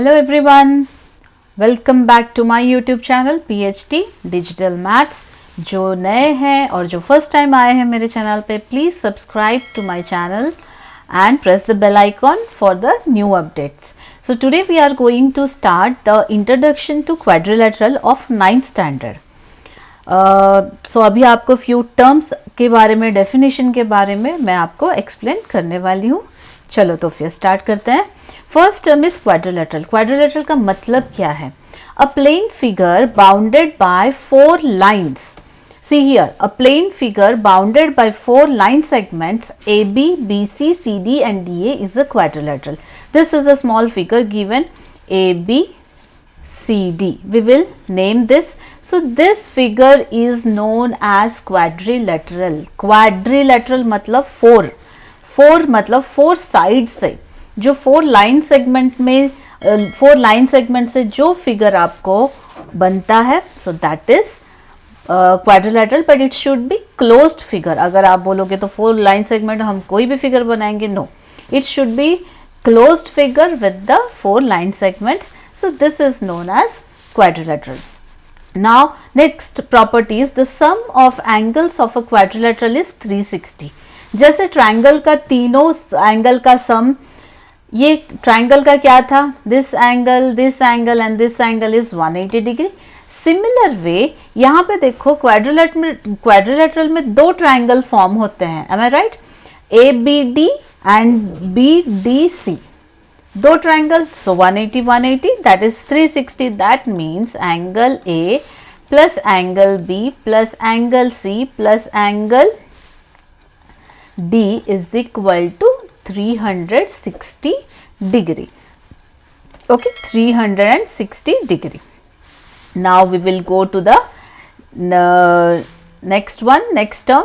Hello everyone, welcome back to my YouTube channel PhD digital maths. जो नए हैं और जो फर्स्ट टाइम आए हैं मेरे चैनल पे, please subscribe to my channel and press the bell icon for the new updates. So today we are going to start the introduction to quadrilateral of 9th standard. So अभी आपको few terms के बारे में, definition के बारे में मैं आपको explain करने वाली हूँ। चलो तो फिर start करते हैं। First term is quadrilateral. Quadrilateral का मतलब क्या है? A plane figure bounded by 4 lines. See here, a plane figure bounded by 4 line segments AB, BC, CD and DA is a quadrilateral. This is a small figure given AB, CD. We will name this. So this figure is known as quadrilateral. Quadrilateral मतलब 4. 4 मतलब 4 sides से, जो 4 line segment में 4 line segment से जो figure आपको बनता है, so that is quadrilateral, but it should be closed figure. अगर आप बोलोगे तो 4 लाइन सेगमेंट हम कोई भी फिगर बनाएंगे, no, it should be closed figure with the 4 line segments. So this is known as quadrilateral. Now next properties, the sum of angles of a quadrilateral is 360. जैसे triangle का तीनों angle का सम, ये triangle का क्या था, this angle and this angle is 180 degree. Similar way यहाँ पे देखो, क्वाड्रिलेटरल में 2 ट्राइंगल फॉर्म होते हैं. Am I right? ABD and BDC, 2 triangle. So 180 that is 360. That means angle A plus angle B plus angle C plus angle D is equal to 360 degree. Okay, 360 degree. Now we will go to the next term,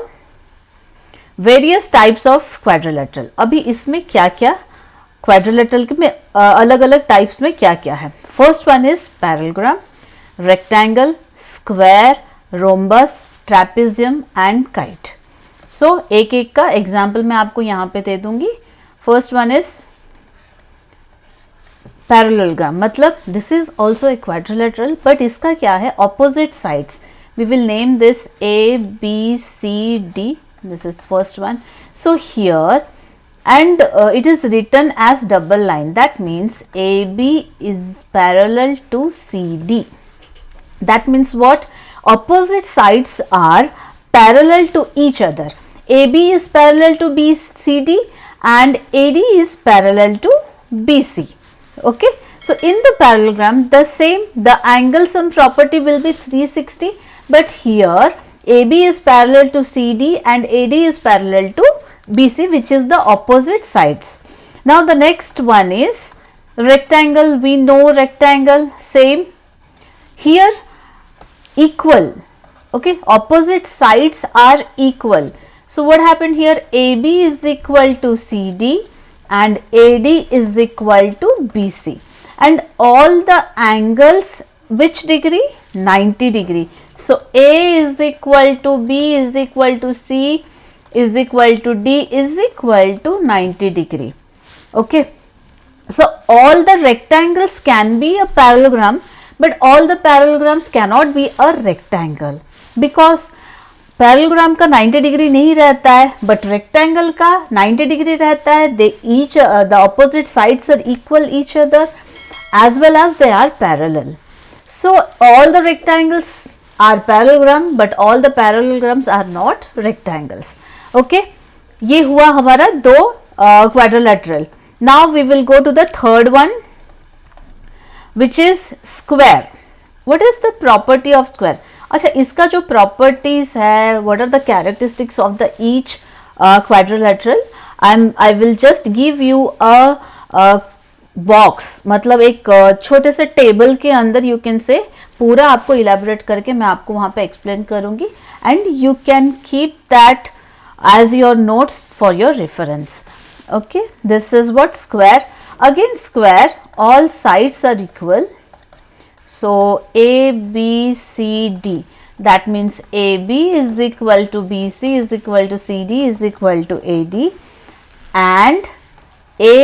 various types of quadrilateral. अभी इसमें क्या क्या quadrilateral में अलग अलग types में क्या क्या है. First one is parallelogram, rectangle, square, rhombus, trapezium and kite. So एक एक का एग्जाम्पल मैं आपको यहाँ पे दे दूंगी. फर्स्ट वन इज पैरेललोग्राम, मतलब this is also a quadrilateral, but इसका क्या है, opposite sides. We will name this ABCD. This is first one. So here and it is written as double line. That means AB is parallel to CD. That means what? Opposite sides are parallel to each other. AB is parallel to BCD and AD is parallel to BC. Okay, so in the parallelogram the angle sum property will be 360, but here AB is parallel to CD and AD is parallel to BC, which is the opposite sides. Now the next one is rectangle. We know rectangle, same here, equal. Okay, opposite sides are equal. So what happened here, AB is equal to CD and AD is equal to BC, and all the angles which degree, 90 degree. So A is equal to B is equal to C is equal to D is equal to 90 degree. Okay, so all the rectangles can be a parallelogram, but all the parallelograms cannot be a rectangle, because parallelogram का 90 degree नहीं रहता है, but rectangle का 90 degree रहता है. They each the opposite sides are equal each other as well as they are parallel. So all the rectangles are parallelogram, but all the parallelograms are not rectangles. Okay, ये हुआ हमारा 2 quadrilateral. Now we will go to the third one, which is square. What is the property of square? अच्छा, इसका जो properties है, what are the characteristics of the each quadrilateral, I will just give you a box, मतलब एक छोटे से table के अंदर यू कैन से पूरा आपको इलेबोरेट करके मैं आपको वहां पे एक्सप्लेन करूंगी, and you can keep that as your notes for your reference. Okay, this is what square. Again square, all sides are equal. So ABCD, that means AB is equal to BC is equal to CD is equal to AD, and A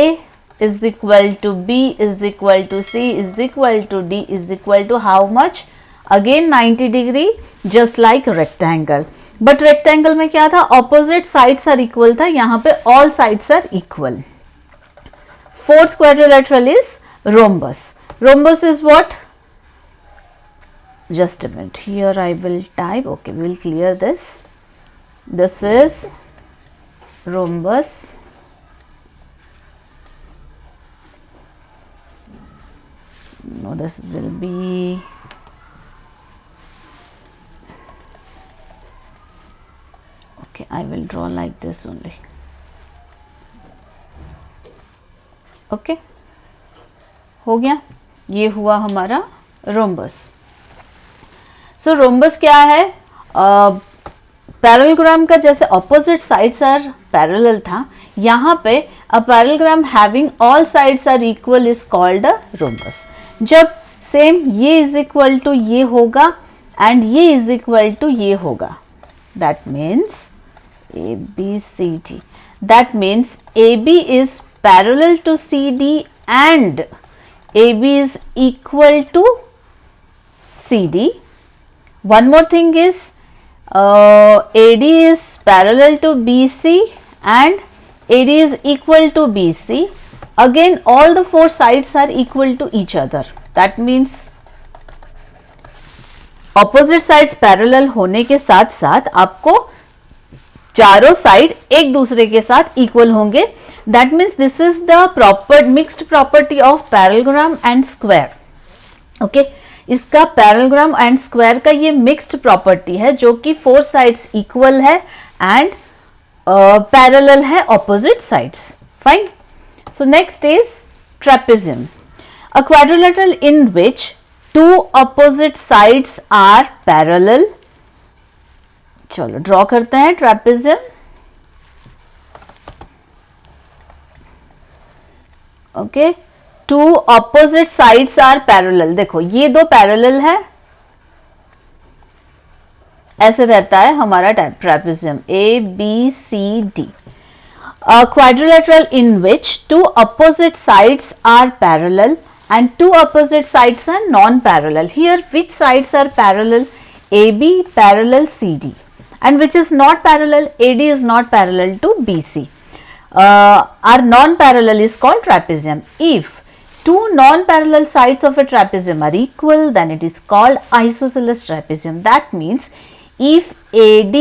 is equal to B is equal to C is equal to D is equal to how much? Again 90 degree, just like rectangle. But rectangle में क्या था? Opposite sides are equal था, यहाँ पे all sides are equal. Fourth quadrilateral is rhombus. Rhombus is what? Just a minute. Here I will type. Okay, we will clear this. This is rhombus. No, this will be okay. I will draw like this only. Okay हो गया, ये हुआ हमारा rhombus. सो rhombus क्या है? Parallelogram का जैसे opposite sides are parallel था, यहाँ पे a parallelogram having all sides are equal is called a rhombus. जब सेम ये इज इक्वल टू ये होगा एंड ये इज इक्वल टू ये होगा, that means A B C D. That means A B is parallel to CD and AB is equal to CD. One more thing is AD is parallel to BC and AD is equal to BC. Again all the four sides are equal to each other. That means opposite sides parallel होने के साथ साथ आपको चारों side एक दूसरे के साथ इक्वल होंगे. That means this is the proper mixed property of parallelogram and square. Okay, इसका parallelogram and square का ये mixed property है जो कि four sides equal है and parallel है opposite sides. Fine. So next is trapezium, a quadrilateral in which two opposite sides are parallel. चलो draw करते हैं trapezium. Okay, two opposite sides are parallel. देखो ये दो पैरेलल है, ऐसे रहता है हमारा trapezium A B C D. A quadrilateral in which two opposite sides are parallel and two opposite sides are non-parallel. Here which sides are parallel? AB parallel CD, and which is not parallel? AD is not parallel to BC. Our non-parallel is called trapezium. If two non-parallel sides of a trapezium are equal, then it is called isosceles trapezium. That means if AD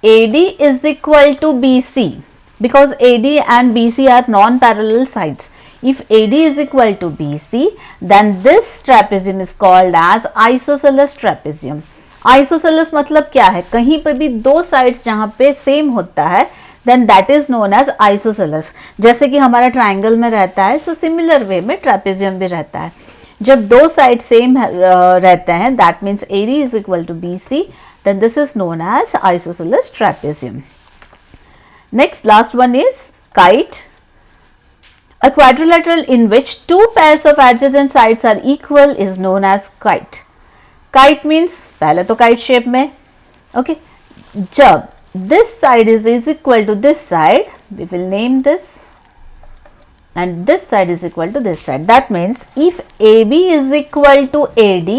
is equal to BC, because AD and BC are non-parallel sides. If AD is equal to BC, then this trapezium is called as isosceles trapezium. Isosceles मतलब क्या है? कहीं पर भी दो sides जहाँ पे same होता है, then that is known as isosceles. जैसे कि हमारा triangle में रहता है, so similar way में trapezium भी रहता है. जब दो sides same रहते हैं, that means AD is equal to BC, then this is known as isosceles trapezium. Next, last one is kite. A quadrilateral in which two pairs of adjacent sides are equal is known as kite. Kite means पहले तो kite shape में, okay, जब this side is equal to this side, we will name this, and this side is equal to this side. That means if AB is equal to AD,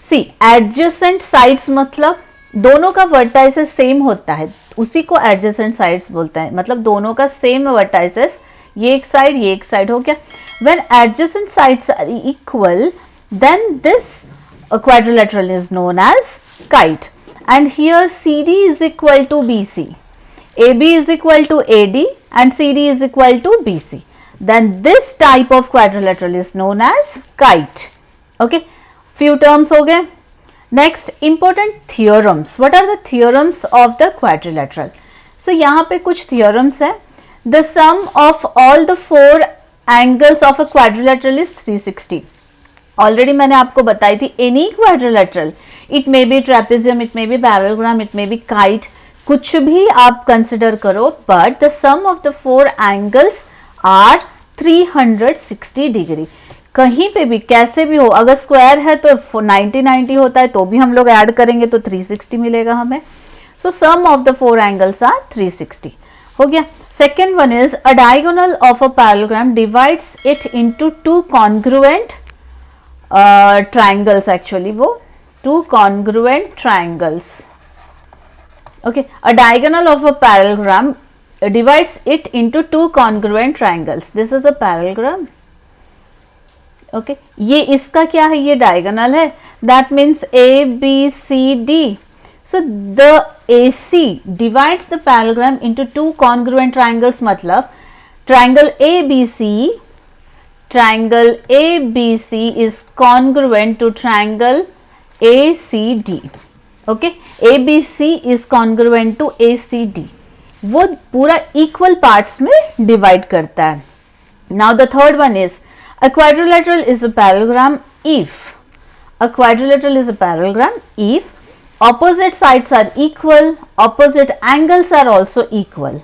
see adjacent sides मतलब दोनों का vertices same होता है, उसी को adjacent sides बोलते हैं. मतलब दोनों का same vertices, ये एक साइड हो गया. When adjacent sides are equal, then this quadrilateral is known as kite. And here CD is equal to BC, AB is equal to AD, and CD is equal to BC. Then this type of quadrilateral is known as kite. Okay, few terms हो गए. Next, important theorems. What are the theorems of the quadrilateral? So यहाँ पे कुछ theorems है. The sum of all the four angles of a quadrilateral is 360. Already मैंने आपको बताई थी, any quadrilateral, it may be trapezium, it may be parallelogram, it may be kite, कुछ भी आप consider करो, but the sum of the four angles are 360 degree. कहीं पे भी कैसे भी हो, अगर स्क्वायर है तो 90 होता है, तो भी हम लोग ऐड करेंगे तो 360 मिलेगा हमें. So sum of the four angles are 360. हो गया. Second one is a diagonal of a parallelogram divides it into two congruent triangles. Actually वो two congruent triangles. Okay, a diagonal of a parallelogram divides it into two congruent triangles. This is a parallelogram. Okay, ये इसका क्या है, ये diagonal है. That means A, B, C, D. So the AC divides the parallelogram into two congruent triangles. मतलब triangle ABC is congruent to triangle ACD. Okay, ABC is congruent to ACD. वो पूरा equal parts में divide करता है. Now the third one is a quadrilateral is a parallelogram if opposite sides are equal, opposite angles are also equal.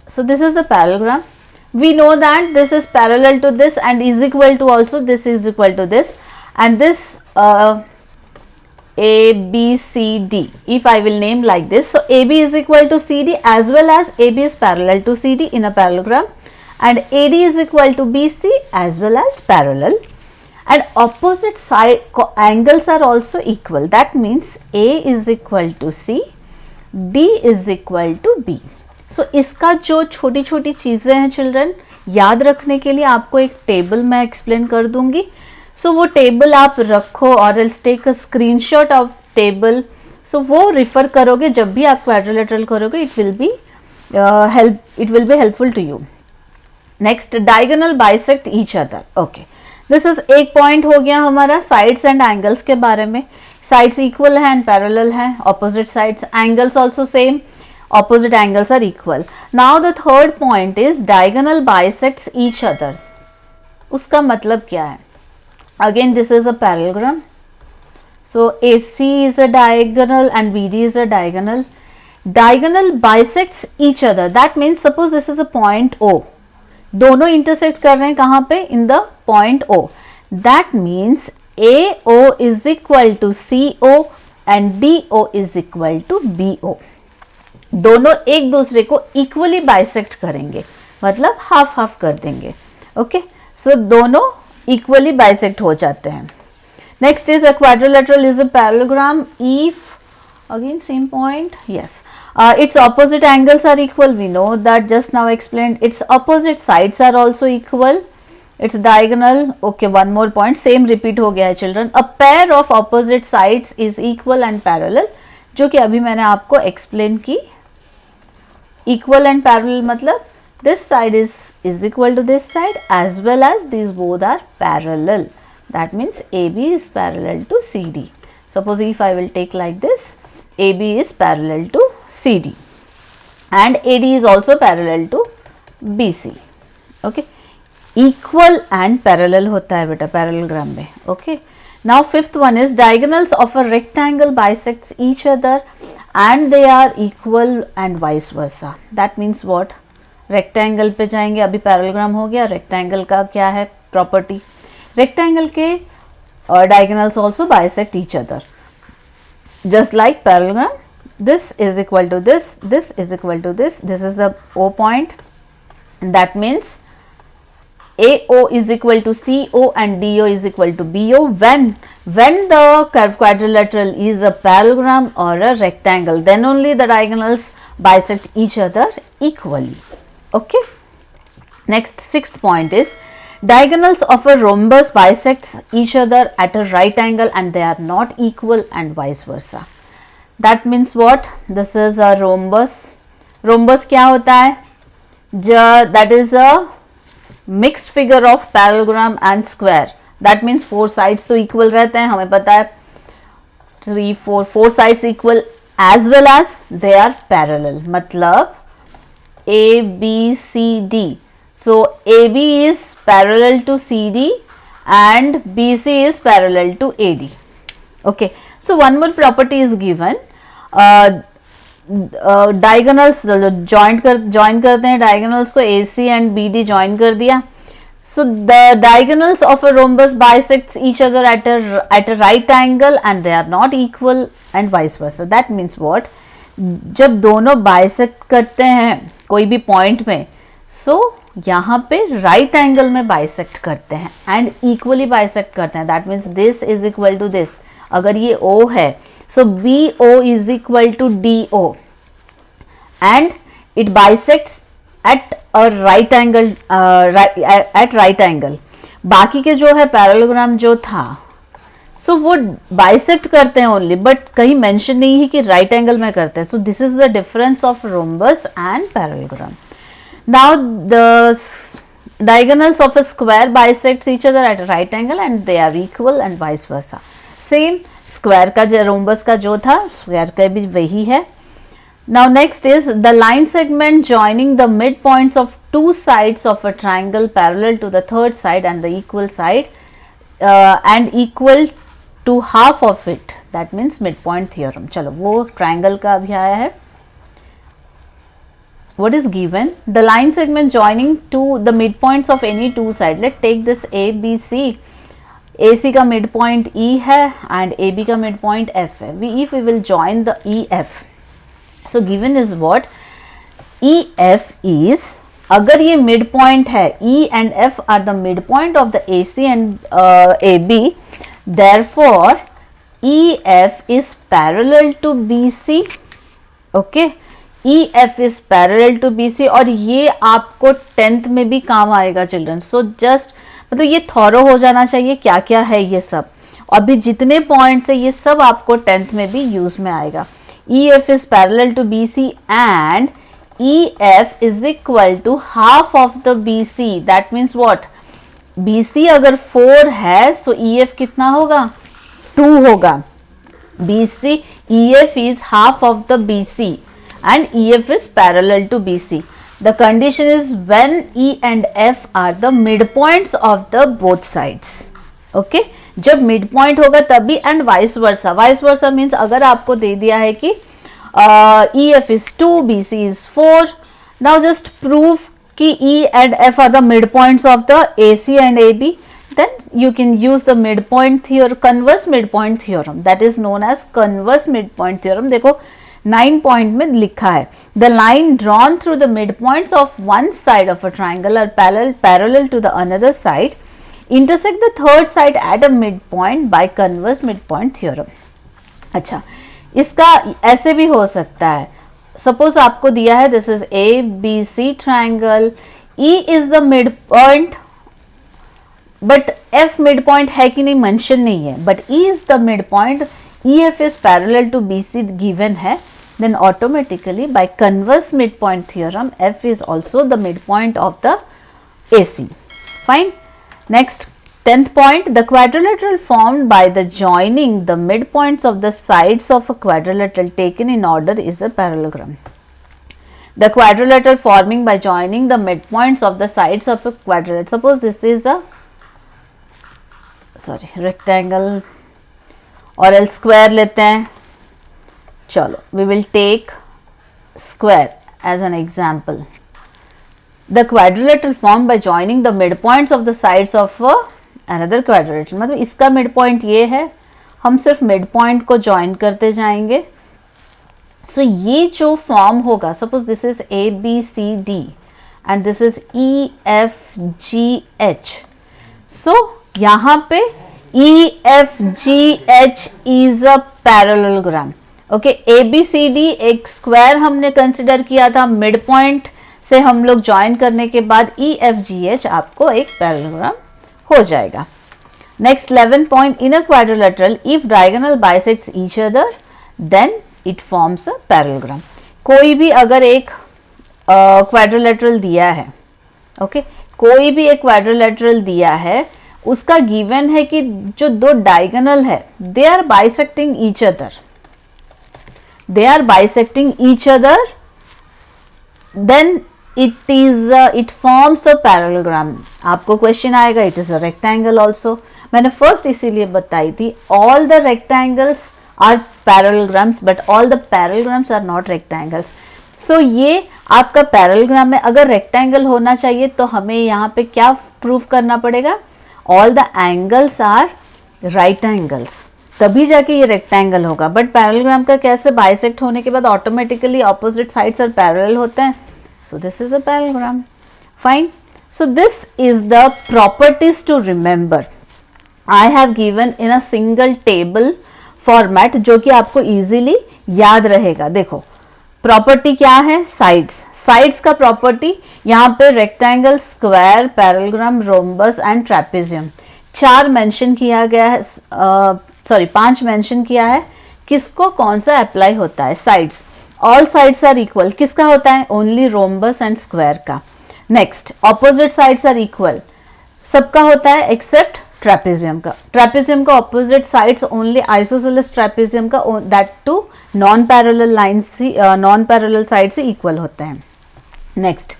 So this is the parallelogram. We know that this is parallel to this and is equal to also this is equal to this, and this A, B, C, D. If I will name like this, so AB is equal to CD as well as AB is parallel to CD in a parallelogram, and AD is equal to BC as well as parallel, and opposite side angles are also equal. That means A is equal to C, D is equal to B. So इसका जो छोटी छोटी चीज़ें हैं children, याद रखने के लिए आपको एक टेबल मैं एक्सप्लेन कर दूंगी. सो वो टेबल आप रखो और else take a screenshot of table. So वो रिफर करोगे जब भी आप क्वाड्रिलेटरल करोगे. It will be helpful to you. Next, diagonal bisect each other. Okay, this is एक पॉइंट हो गया हमारा साइड्स एंड एंगल्स के बारे में. साइड्स इक्वल है एंड पैरेलल है, opposite sides. Angles also same, opposite angles are equal. Now the third point is diagonal bisects each other. उसका मतलब क्या है? Again this is a parallelogram. So AC is a diagonal and BD is a diagonal. Diagonal bisects each other. That means suppose this is a point O. दोनों intersect कर रहे हैं कहाँ पे? In the point O. That means AO is equal to CO and DO is equal to BO. दोनों एक दूसरे को इक्वली बाइसेक्ट करेंगे, मतलब हाफ हाफ कर देंगे. ओके, सो दोनों इक्वली बाइसेक्ट हो जाते हैं. Next is a quadrilateral is a parallelogram if, again same point, yes, its opposite angles are equal. We know that just now explained. Its opposite sides are also equal. Its diagonal, okay, one more point, same repeat हो गया है children. A pair of opposite sides is equal and parallel, जो कि अभी मैंने आपको explain की. Equal and parallel मतलब this side is equal to this side as well as these both are parallel. That means AB is parallel to CD. Suppose if I will take like this, AB is parallel to CD and AD is also parallel to BC. Okay, equal and parallel होता है बेटा parallelogram में. Okay, now fifth one is diagonals of a rectangle bisects each other and they are equal and vice versa. That means what? Rectangle पे जाएंगे, अभी parallelogram हो गया. Rectangle का क्या है प्रॉपर्टी? रेक्टेंगल के diagonals also bisect each other just like parallelogram. This is equal to this, this is equal to this, this is the O point. That means AO is equal to CO and DO is equal to BO when the quadrilateral is a parallelogram or a rectangle, then only the diagonals bisect each other equally. Okay, next sixth point is diagonals of a rhombus bisects each other at a right angle and they are not equal and vice versa. That means what? This is a rhombus. Rhombus क्या होता है? That is a mixed figure of parallelogram and square. That means four sides तो equal रहते हैं, हमें पता है. 3, 4 sides equal as well as they are parallel. मतलब A, B, C, D. So AB is parallel to CD and BC is parallel to AD. Okay, so one more property is given. Diagonals join करते हैं diagonals को, AC and BD join कर दिया. So the diagonals of a rhombus bisects each other at a right angle and they are not equal and vice versa. That means what? जब दोनों bisect करते हैं कोई भी पॉइंट में, सो यहाँ पे राइट एंगल में बाइसेक्ट करते हैं एंड इक्वली बाइसेक्ट करते हैं. That means this is equal to this. अगर ये O है, so BO is equal to DO and it bisects at a right angle, at right angle. बाकी के जो है पैरेललोग्राम जो था, सो वो बाइसेक्ट करते हैं ओनली, बट कहीं मेंशन नहीं है कि राइट एंगल में करते हैं. So this is the difference of rhombus and parallelogram. Now the diagonals of a square bisects each other at a right angle and they are equal and vice versa. Same square का जो rhombus का जो था, square का भी वही है. Now next is the line segment joining the midpoints of two sides of a triangle parallel to the third side and the equal side and equal to half of it. That means midpoint theorem. चलो वो triangle का अभी आया है. What is given? The line segment joining to the midpoints of any two sides. Let's take this ABC. AC का midpoint E है and AB का midpoint F है. If we will join the EF. So given is what? EF is, अगर ये midpoint है, E and F are the midpoint of the AC and AB. Therefore, EF is parallel to BC. Okay. EF is parallel to BC. और ये आपको 10th में भी काम आएगा चिल्ड्रन. सो जस्ट मतलब ये थॉरो हो जाना चाहिए क्या क्या है ये सब. अभी जितने पॉइंट्स है ये सब आपको 10th में भी यूज में आएगा. EF is parallel to BC and EF is equal to half of the BC. That means what? BC अगर 4 है so EF कितना होगा? 2 होगा. BC EF is half of the BC and EF is parallel to BC. The condition is when E and F are the midpoints of the both sides. Okay? जब midpoint होगा तभी and vice versa. Vice versa means अगर आपको दे दिया है कि EF is 2, BC is 4. Now just prove कि E and F are the midpoints of the AC and AB. Then you can use the midpoint theorem, converse midpoint theorem. That is known as converse midpoint theorem. देखो 9 point में लिखा है. The line drawn through the midpoints of one side of a triangle are parallel to the another side intersect the third side at a midpoint by converse midpoint theorem. अच्छा, इसका ऐसे भी हो सकता है. सपोज आपको दिया है this is ABC triangle, E is the midpoint but F midpoint है कि नहीं मेंशन नहीं है, but E is the midpoint, EF is parallel to BC given है. Then automatically by converse midpoint theorem F is also the midpoint of the AC. Fine. Next 10th point, the quadrilateral formed by the joining the midpoints of the sides of a quadrilateral taken in order is a parallelogram. The quadrilateral forming by joining the midpoints of the sides of a quadrilateral. Suppose this is a rectangle or else square लेते हैं. चलो, we will take square as an example. The quadrilateral formed by joining the midpoints of the sides of another quadrilateral. मतलब इसका midpoint ये है, हम सिर्फ midpoint को join करते जाएंगे. So ये जो form होगा, suppose this is ABCD and this is EFGH. So यहाँ पे EFGH is a parallelogram. Okay, ABCD एक स्क्वायर हमने कंसिडर किया था, मिड पॉइंट से हम लोग ज्वाइन करने के बाद EFGH आपको एक पैरेललोग्राम हो जाएगा. Next 11 point, in a quadrilateral if diagonal bisects each other than it forms a parallelogram. कोई भी अगर एक क्वाड्रिलेटरल दिया है, ओके, कोई भी एक क्वाड्रिलेटरल दिया है, उसका गिवन है कि जो दो डायगोनल है they are bisecting each other, they are bisecting each other, then it forms a parallelogram. आपको क्वेश्चन आएगा it is a rectangle also. मैंने फर्स्ट इसीलिए बताई थी all the rectangles are parallelograms but all the parallelograms are not rectangles. So ये आपका parallelogram है. अगर रेक्टेंगल होना चाहिए तो हमें यहाँ पे क्या प्रूव करना पड़ेगा? all the angles are right angles. तभी जाके ये रेक्टेंगल होगा। बट पैरेललोग्राम का कैसे, बाइसेक्ट होने के बाद automatically opposite sides are parallel होते हैं, so this is a parallelogram. Fine, so this is the properties to remember. I have given in a single table format, जो कि आपको इजीली याद रहेगा। देखो प्रॉपर्टी क्या है, साइड्स। साइड्स का प्रॉपर्टी यहाँ पे rectangle, square, parallelogram, rhombus and trapezium 4 mention किया गया है, सॉरी 5 मेंशन किया है। किसको कौन सा अप्लाई होता है, sides. All sides are equal, किसका होता है, ओनली रोम्बस एंड स्क्वायर का। Next, opposite sides are equal, सबका होता है एक्सेप्ट ट्रेपेजियम का। ट्रेपेजियम का opposite sides only isosceles trapezium का, that two non parallel lines ही, नॉन पैरेलल साइड से इक्वल होते हैं। Next,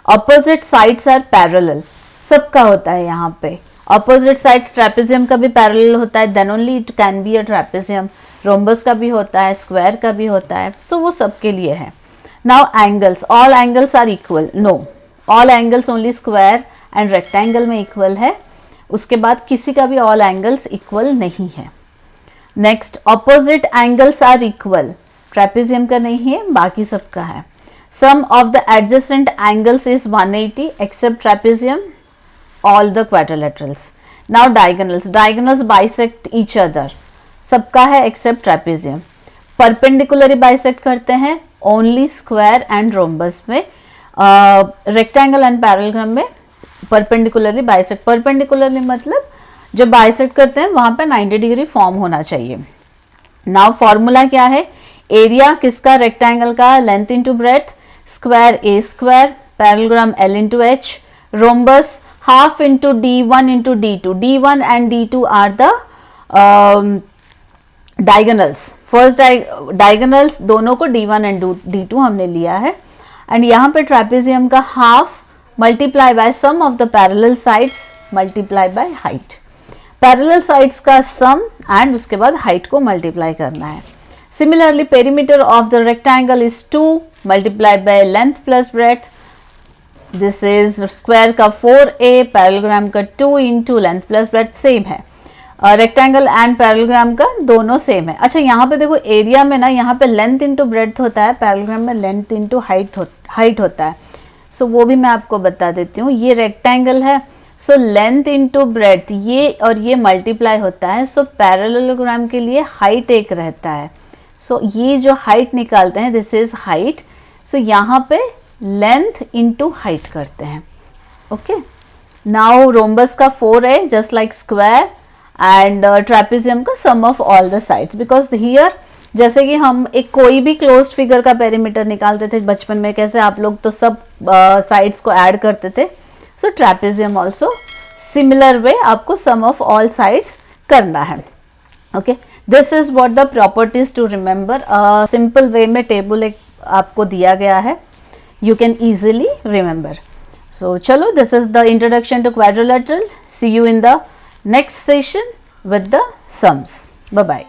opposite sides are parallel, सबका होता है यहाँ पे। ऑपोजिट साइड्स ट्रेपेजियम का भी पैरेलल होता है, then only it can be a trapezium. Rhombus का भी होता है, स्क्वायर का भी होता है, सो वो सबके लिए है। Now angles, all angles are equal, no, all angles only square and rectangle में इक्वल है। उसके बाद किसी का भी ऑल एंगल्स इक्वल नहीं है। Next, opposite angles are equal, trapezium का नहीं है, बाकी सबका है। Sum of the adjacent angles is 180 except trapezium, all the quadrilaterals. Now diagonals, diagonals bisect each other, सबका है एक्सेप्ट ट्रेपेजियम। परपेंडिकुलरली बाइसेक्ट करते हैं ओनली स्क्वायर एंड रोम्बस में, रेक्टेंगल एंड पैरेललोग्राम में परपेंडिकुलरली बाइसेक्ट। परपेंडिकुलरली मतलब जब bisect करते हैं वहां पे 90 डिग्री फॉर्म होना चाहिए। नाउ फॉर्मूला क्या है, एरिया किसका, रेक्टेंगल का, length into breadth, square a square, parallelogram L into H, rhombus half into D1 into D2। D1 and D2 are the diagonals. First diagonals दोनों को D1 एंड D2 हमने लिया है। And यहाँ पे ट्रेपेजियम का half multiply by sum of the parallel sides multiply by height. Parallel sides का sum and उसके बाद हाइट को मल्टीप्लाई करना है। Similarly perimeter of the rectangle is 2 multiply by length plus breadth, this is square का 4a, parallelogram का 2 into length plus breadth, same है। Rectangle and parallelogram का दोनों सेम है। अच्छा यहाँ पे देखो एरिया में ना, यहाँ पे लेंथ इंटू ब्रेथ होता है, पैरेललोग्राम में लेंथ इंटू हाइट होता है। सो वो भी मैं आपको बता देती हूँ। ये रेक्टेंगल है, सो लेंथ इंटू ब्रेथ ये और ये मल्टीप्लाई होता है, सो पैरेललोग्राम के लिए हाइट एक रहता है। सो ये जो हाइट निकालते हैं दिस इज हाइट, सो यहाँ पे लेंथ इंटू हाइट करते हैं। ओके, नाउ रोम्बस का 4 है just like square, and trapezium का sum of all the sides, because here जैसे कि हम एक कोई भी क्लोज्ड फिगर का पेरीमीटर निकालते थे बचपन में, कैसे आप लोग तो सब साइड्स को ऐड करते थे, so trapezium also similar way आपको सम ऑफ ऑल साइड्स करना है। Okay, this is what the properties to remember. Simple way में टेबल एक आपको दिया गया है, you can easily remember. So chalo, this is the introduction to quadrilateral. See you in the next session with the sums. Bye bye.